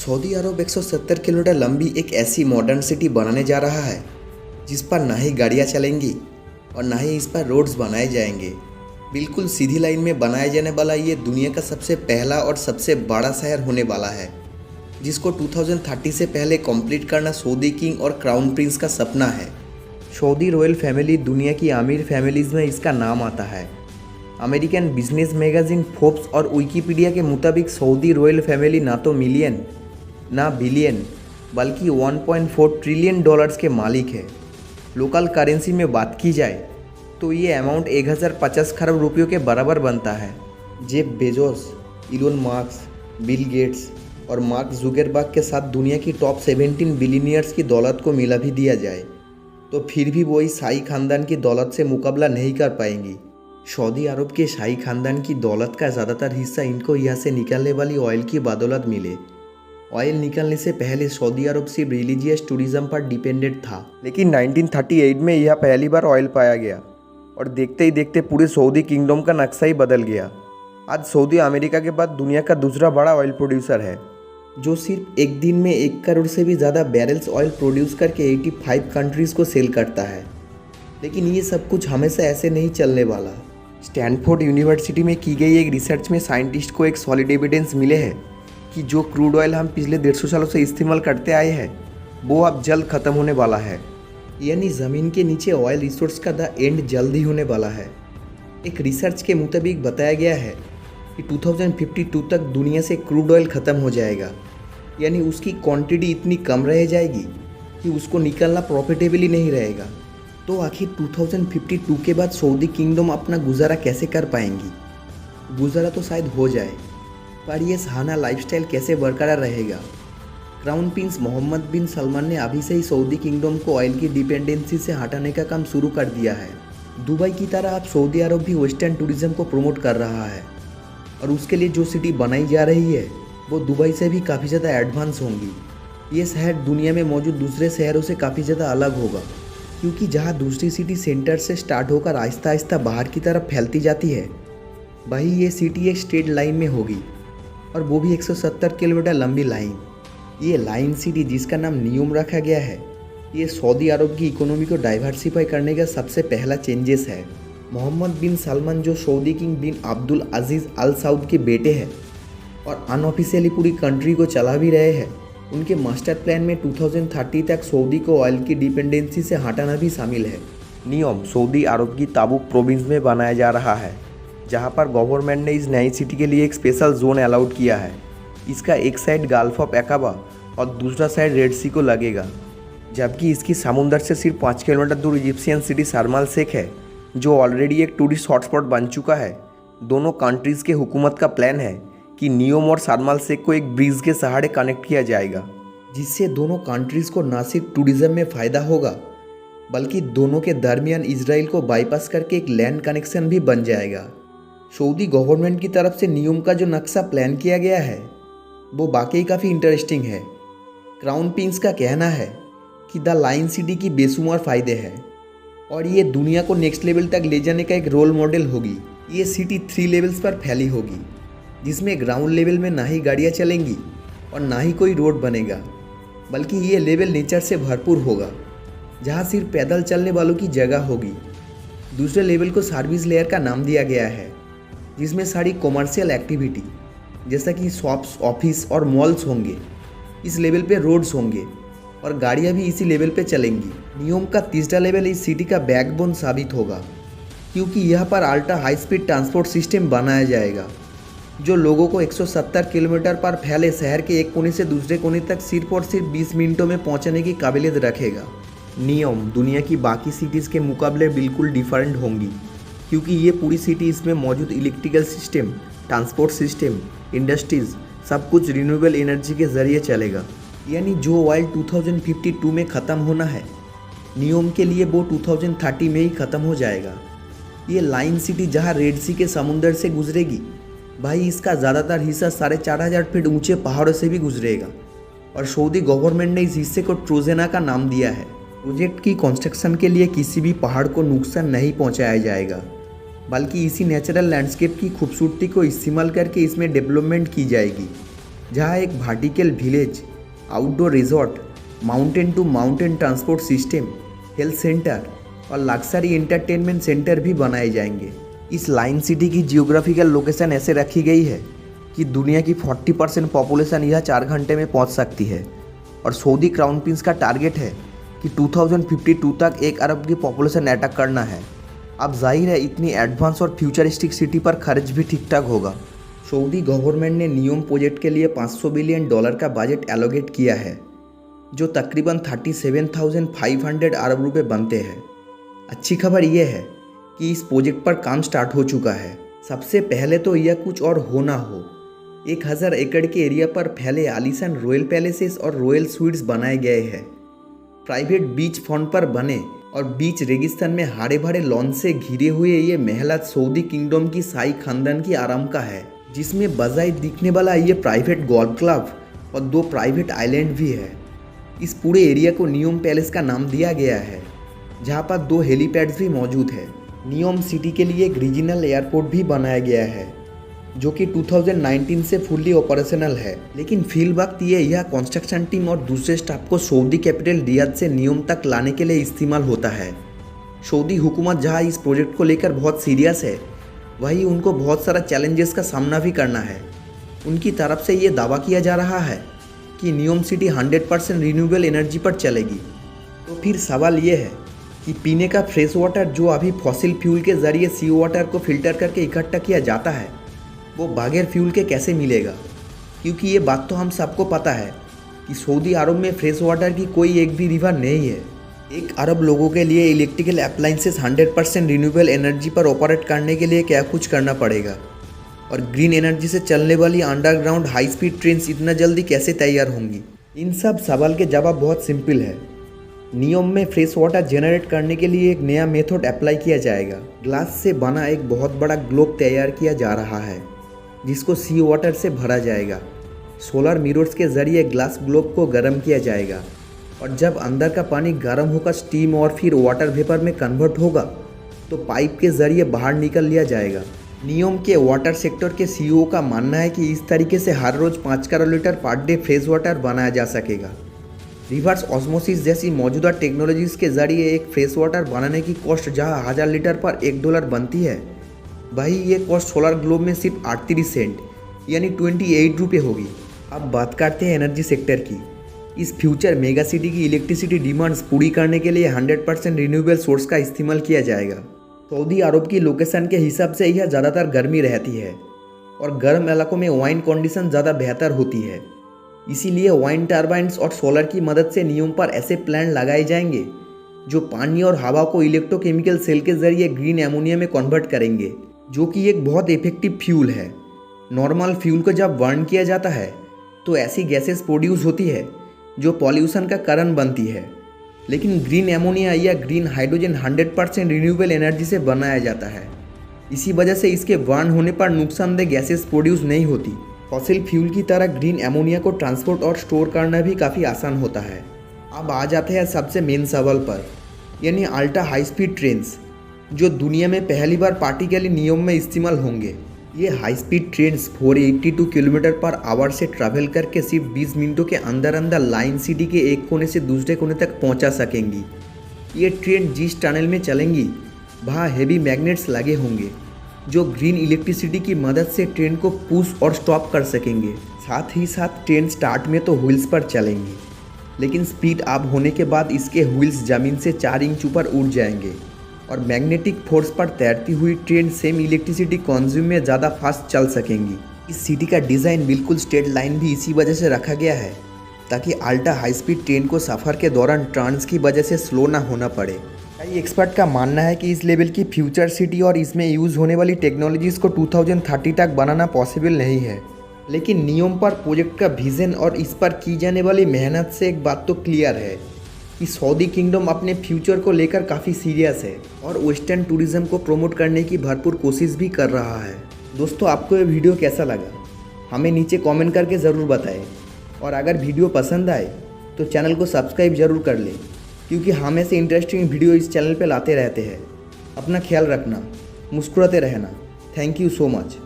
Saudi अरब 170 kilometre लंबी एक ऐसी मॉडर्न सिटी बनाने जा रहा है जिस पर ना ही गाड़ियाँ चलेंगी और ना ही इस पर रोड्स बनाए जाएंगे। बिल्कुल सीधी लाइन में बनाया जाने वाला ये दुनिया का सबसे पहला और सबसे बड़ा शहर होने वाला है, जिसको 2030 से पहले कंप्लीट करना सऊदी किंग और क्राउन प्रिंस का सपना है। सऊदी रॉयल फैमिली दुनिया की अमीर फैमिलीज़ में इसका नाम आता है। अमेरिकन बिजनेस मैगजीन फोर्ब्स और विकिपीडिया के मुताबिक सऊदी रॉयल फैमिली ना तो मिलियन ना बिलियन बल्कि 1.4 ट्रिलियन डॉलर्स के मालिक है। लोकल करेंसी में बात की जाए तो ये अमाउंट 1050 खरब रुपयों के बराबर बनता है। Jeff Bezos, Elon mask, Bill Gates और मार्क जुकरबर्ग के साथ दुनिया की टॉप 17 बिलियनियर्स की दौलत को मिला भी दिया जाए तो फिर भी वही शाही खानदान की दौलत से मुकाबला नहीं कर पाएंगी। सऊदी अरब के शाही खानदान की दौलत का ज़्यादातर हिस्सा इनको यहाँ से निकलने वाली ऑयल की बदौलत मिले। ऑयल निकलने से पहले सऊदी अरब सिर्फ रिलीजियस टूरिज्म पर डिपेंडेंट था, लेकिन 1938 में यह पहली बार ऑयल पाया गया और देखते ही देखते पूरे सऊदी किंगडम का नक्शा ही बदल गया। आज सऊदी अमेरिका के बाद दुनिया का दूसरा बड़ा ऑयल प्रोड्यूसर है, जो सिर्फ एक दिन में 1 करोड़ से भी ज़्यादा बैरल्स ऑयल प्रोड्यूस करके 85 कंट्रीज़ को सेल करता है। लेकिन ये सब कुछ हमेशा ऐसे नहीं चलने वाला। स्टैनफोर्ड यूनिवर्सिटी में की गई एक रिसर्च में साइंटिस्ट को एक सॉलिड एविडेंस मिले हैं कि जो क्रूड ऑयल हम पिछले 150 सालों से इस्तेमाल करते आए हैं वो अब जल्द ख़त्म होने वाला है। यानी ज़मीन के नीचे ऑयल रिसोर्स का द एंड जल्द ही होने वाला है। एक रिसर्च के मुताबिक बताया गया है कि 2052 तक दुनिया से क्रूड ऑयल ख़त्म हो जाएगा। यानी उसकी क्वांटिटी इतनी कम रह जाएगी कि उसको निकालना प्रॉफिटेबल ही नहीं रहेगा। तो आखिर 2052 के बाद सऊदी किंगडम अपना गुजारा कैसे कर पाएंगी? गुजारा तो शायद हो जाए, पर यह सहाना लाइफस्टाइल कैसे बरकरार रहेगा? क्राउन प्रिंस मोहम्मद बिन सलमान ने अभी से ही सऊदी किंगडम को ऑयल की डिपेंडेंसी से हटाने का काम शुरू कर दिया है। दुबई की तरह अब सऊदी अरब भी वेस्टर्न टूरिज्म को प्रमोट कर रहा है और उसके लिए जो सिटी बनाई जा रही है वो दुबई से भी काफ़ी ज़्यादा एडवांस होंगी। ये शहर दुनिया में मौजूद दूसरे शहरों से काफ़ी ज़्यादा अलग होगा, क्योंकि जहाँ दूसरी सिटी सेंटर से स्टार्ट होकर आहिस्ता आहिस्ता बाहर की तरफ फैलती जाती है, वही ये सिटी एक स्ट्रेट लाइन में होगी, और वो भी 170 किलोमीटर लंबी लाइन। ये लाइन सिटी जिसका नाम नियोम रखा गया है, ये सऊदी अरब की इकोनॉमी को डाइवर्सिफाई करने का सबसे पहला चेंजेस है। मोहम्मद बिन सलमान जो सऊदी किंग बिन अब्दुल अजीज़ अल सऊद के बेटे हैं और अनऑफिशियली पूरी कंट्री को चला भी रहे हैं, उनके मास्टर प्लान में 2030 तक सऊदी को ऑयल की डिपेंडेंसी से हटाना भी शामिल है। नियोम सऊदी अरब की ताबुक प्रोविंस में बनाया जा रहा है, जहां पर गवर्नमेंट ने इस नई सिटी के लिए एक स्पेशल जोन अलाउड किया है। इसका एक साइड गल्फ ऑफ अकाबा और दूसरा साइड रेड सी को लगेगा, जबकि इसकी समुंदर से सिर्फ 5 किलोमीटर दूर इजिप्शियन सिटी शार्म एल शेख है, जो ऑलरेडी एक टूरिस्ट हॉटस्पॉट बन चुका है। दोनों कंट्रीज़ के हुकूमत का प्लान है कि नियोम और शार्म एल शेख को एक ब्रिज के सहारे कनेक्ट किया जाएगा, जिससे दोनों कंट्रीज़ को न सिर्फ टूरिज्म में फ़ायदा होगा बल्कि दोनों के दरमियान इजराइल को बाईपास करके एक लैंड कनेक्शन भी बन जाएगा। सऊदी गवर्नमेंट की तरफ से नियोम का जो नक्शा प्लान किया गया है वो वाकई काफ़ी इंटरेस्टिंग है। क्राउन प्रिंस का कहना है कि द लाइन सिटी की बेशुमार फ़ायदे हैं और ये दुनिया को नेक्स्ट लेवल तक ले जाने का एक रोल मॉडल होगी। ये सिटी 3 लेवल्स पर फैली होगी, जिसमें ग्राउंड लेवल में ना ही गाड़ियाँ चलेंगी और ना ही कोई रोड बनेगा, बल्कि ये लेवल नेचर से भरपूर होगा, जहाँ सिर्फ पैदल चलने वालों की जगह होगी। दूसरे लेवल को सर्विस लेयर का नाम दिया गया है, जिसमें सारी कॉमर्शियल एक्टिविटी जैसा कि शॉप्स, ऑफिस और मॉल्स होंगे। इस लेवल पे रोड्स होंगे और गाड़ियाँ भी इसी लेवल पे चलेंगी। नियोम का तीसरा लेवल इस सिटी का बैकबोन साबित होगा, क्योंकि यहाँ पर ultra high speed transport system बनाया जाएगा, जो लोगों को 170 किलोमीटर पर फैले शहर के एक कोने से दूसरे कोने तक सिर्फ और सिर्फ 20 मिनटों में पहुँचने की काबिलियत रखेगा। नियोम दुनिया की बाकी सिटीज़ के मुकाबले बिल्कुल डिफरेंट होंगी, क्योंकि ये पूरी सिटी इसमें मौजूद electrical system, transport system, industries सब कुछ रिन्यूएबल एनर्जी के ज़रिए चलेगा। यानी जो ऑयल 2052 में ख़त्म होना है, नियोम के लिए वो 2030 में ही ख़त्म हो जाएगा। ये लाइन सिटी जहाँ रेड सी के समुंदर से गुजरेगी, भाई इसका ज़्यादातर हिस्सा 4500 फीट ऊंचे पहाड़ों से भी गुजरेगा और सऊदी गवर्नमेंट ने इस हिस्से को ट्रोजेना का नाम दिया है। प्रोजेक्ट की कंस्ट्रक्शन के लिए किसी भी पहाड़ को नुकसान नहीं पहुंचाया जाएगा, बल्कि इसी नेचुरल लैंडस्केप की खूबसूरती को इस्तेमाल करके इसमें डेवलपमेंट की जाएगी। जहां एक vertical village, outdoor resort, mountain to mountain transport system, health centre और लग्जरी एंटरटेनमेंट सेंटर भी बनाए जाएंगे। इस लाइन सिटी की जियोग्राफिकल लोकेशन ऐसे रखी गई है कि दुनिया की 40% पॉपुलेशन यह 4 घंटे में पहुंच सकती है और सऊदी क्राउन प्रिंस का टारगेट है कि 2052 तक 1 अरब की पॉपुलेशन अटैक करना है। अब जाहिर है इतनी एडवांस और फ्यूचरिस्टिक सिटी पर खर्च भी ठीक ठाक होगा। सऊदी गवर्नमेंट ने नियोम प्रोजेक्ट के लिए $500 बिलियन का बजट एलोकेट किया है, जो तकरीबन 37,500 अरब रुपये बनते हैं। अच्छी खबर यह है कि इस प्रोजेक्ट पर काम स्टार्ट हो चुका है। सबसे पहले तो यह कुछ और हो ना हो 1000 एकड़ के एरिया पर फैले आलीशान रॉयल पैलेसेस और रॉयल स्वीट्स बनाए गए हैं। प्राइवेट बीच फ्रंट पर बने और बीच रेगिस्तान में हरे भरे लॉन से घिरे हुए ये महलात सऊदी किंगडम की शाही खानदान की आराम का है, जिसमें बजाय दिखने वाला ये प्राइवेट गोल्फ क्लब और 2 प्राइवेट आइलैंड भी है। इस पूरे एरिया को नियोम पैलेस का नाम दिया गया है, जहाँ पर 2 हेलीपैड्स भी मौजूद है। नियोम सिटी के लिए एक रीजनल एयरपोर्ट भी बनाया गया है, जो कि 2019 से फुल्ली ऑपरेशनल है। लेकिन फिल वक्त यह कंस्ट्रक्शन टीम और दूसरे स्टाफ को सऊदी कैपिटल रियाद से नियोम तक लाने के लिए इस्तेमाल होता है। सऊदी हुकूमत जहां इस प्रोजेक्ट को लेकर बहुत सीरियस है, वहीं उनको बहुत सारा चैलेंजेस का सामना भी करना है। उनकी तरफ से ये दावा किया जा रहा है कि नियोम सिटी 100% रिन्यूएबल एनर्जी पर चलेगी। तो फिर सवाल ये है कि पीने का फ्रेश वाटर जो अभी फॉसिल फ्यूल के ज़रिए सी वाटर को फिल्टर करके इकट्ठा किया जाता है, वो बगैर फ्यूल के कैसे मिलेगा? क्योंकि ये बात तो हम सबको पता है कि सऊदी अरब में फ्रेश वाटर की कोई एक भी रिवर नहीं है। 1 अरब लोगों के लिए इलेक्ट्रिकल अप्लाइंसेस 100% रिन्यूएबल एनर्जी पर ऑपरेट करने के लिए क्या कुछ करना पड़ेगा, और ग्रीन एनर्जी से चलने वाली अंडरग्राउंड हाई स्पीड ट्रेन्स इतना जल्दी कैसे तैयार होंगी? इन सब सवाल के जवाब बहुत सिंपल है। नियोम में फ्रेश वाटर जनरेट करने के लिए एक नया मेथड अप्लाई किया जाएगा। ग्लास से बना एक बहुत बड़ा ग्लोब तैयार किया जा रहा है, जिसको सी वाटर से भरा जाएगा। सोलर मिरर्स के ज़रिए ग्लास ग्लोब को गर्म किया जाएगा, और जब अंदर का पानी गर्म होकर स्टीम और फिर वाटर वेपर में कन्वर्ट होगा, तो पाइप के ज़रिए बाहर निकल लिया जाएगा। नियोम के वाटर सेक्टर के सीईओ का मानना है कि इस तरीके से हर रोज़ 5 crore litre per day fresh water बनाया जा सकेगा। रिवर्स ऑस्मोसिस जैसी मौजूदा टेक्नोलॉजीज़ के ज़रिए एक फ्रेश वाटर बनाने की कॉस्ट जहाँ 1000 लीटर पर $1 बनती है, वही ये कॉस्ट सोलर ग्लोब में सिर्फ 38 सेंट यानी 28 रुपये होगी। अब बात करते हैं एनर्जी सेक्टर की। इस फ्यूचर मेगा सिटी की इलेक्ट्रिसिटी डिमांड्स पूरी करने के लिए 100% रिन्यूएबल सोर्स का इस्तेमाल किया जाएगा। सऊदी अरब की लोकेशन के हिसाब से यह ज़्यादातर गर्मी रहती है, और गर्म इलाकों में वाइन कंडीशन ज़्यादा बेहतर होती है। इसीलिए वाइन टर्बाइन्स और सोलर की मदद से नियोम पर ऐसे प्लांट लगाए जाएंगे जो पानी और हवा को इलेक्ट्रोकेमिकल सेल के ज़रिए ग्रीन एमोनिया में कन्वर्ट करेंगे, जो कि एक बहुत इफेक्टिव फ्यूल है। नॉर्मल फ्यूल को जब बर्न किया जाता है तो ऐसी गैसेस प्रोड्यूस होती है जो पॉल्यूशन का कारण बनती है, लेकिन ग्रीन एमोनिया या ग्रीन हाइड्रोजन 100% रिन्यूएबल एनर्जी से बनाया जाता है। इसी वजह से इसके बर्न होने पर नुकसानदेह गैसेस प्रोड्यूस नहीं होती। फॉसिल फ्यूल की तरह ग्रीन एमोनिया को ट्रांसपोर्ट और स्टोर करना भी काफ़ी आसान होता है। अब आ जाते हैं सबसे मेन सवाल पर, यानी अल्ट्रा हाई स्पीड ट्रेन्स, जो दुनिया में पहली बार प्रैक्टिकली नियोम में इस्तेमाल होंगे। ये high speed trains 482 kilometre per hour से ट्रैवल करके सिर्फ 20 मिनटों के अंदर अंदर लाइन सिटी के एक कोने से दूसरे कोने तक पहुंचा सकेंगी। ये ट्रेन जिस टनल में चलेंगी वहाँ हेवी मैग्नेट्स लगे होंगे, जो ग्रीन इलेक्ट्रिसिटी की मदद से ट्रेन को पुश और स्टॉप कर सकेंगे। साथ ही साथ ट्रेन स्टार्ट में तो व्हील्स पर चलेंगी, लेकिन स्पीड अप होने के बाद इसके व्हील्स ज़मीन से 4 इंच ऊपर उड़ जाएंगे, और मैग्नेटिक फोर्स पर तैरती हुई ट्रेन सेम इलेक्ट्रिसिटी कंज्यूम में ज़्यादा फास्ट चल सकेंगी। इस सिटी का डिज़ाइन बिल्कुल स्ट्रेट लाइन भी इसी वजह से रखा गया है, ताकि अल्ट्रा हाई स्पीड ट्रेन को सफ़र के दौरान टर्न्स की वजह से स्लो ना होना पड़े। कई एक्सपर्ट का मानना है कि इस लेवल की फ्यूचर सिटी और इसमें यूज़ होने वाली टेक्नोलॉजीज़ को 2030 तक बनाना पॉसिबल नहीं है। लेकिन नियोम पर प्रोजेक्ट का विजन और इस पर की जाने वाली मेहनत से एक बात तो क्लियर है कि सऊदी किंगडम अपने फ्यूचर को लेकर काफ़ी सीरियस है और वेस्टर्न टूरिज्म को प्रमोट करने की भरपूर कोशिश भी कर रहा है। दोस्तों, आपको ये वीडियो कैसा लगा हमें नीचे कमेंट करके ज़रूर बताएं, और अगर वीडियो पसंद आए तो चैनल को सब्सक्राइब ज़रूर कर लें, क्योंकि हम ऐसे इंटरेस्टिंग वीडियो इस चैनल पर लाते रहते हैं। अपना ख्याल रखना, मुस्कुराते रहना। Thank you so much.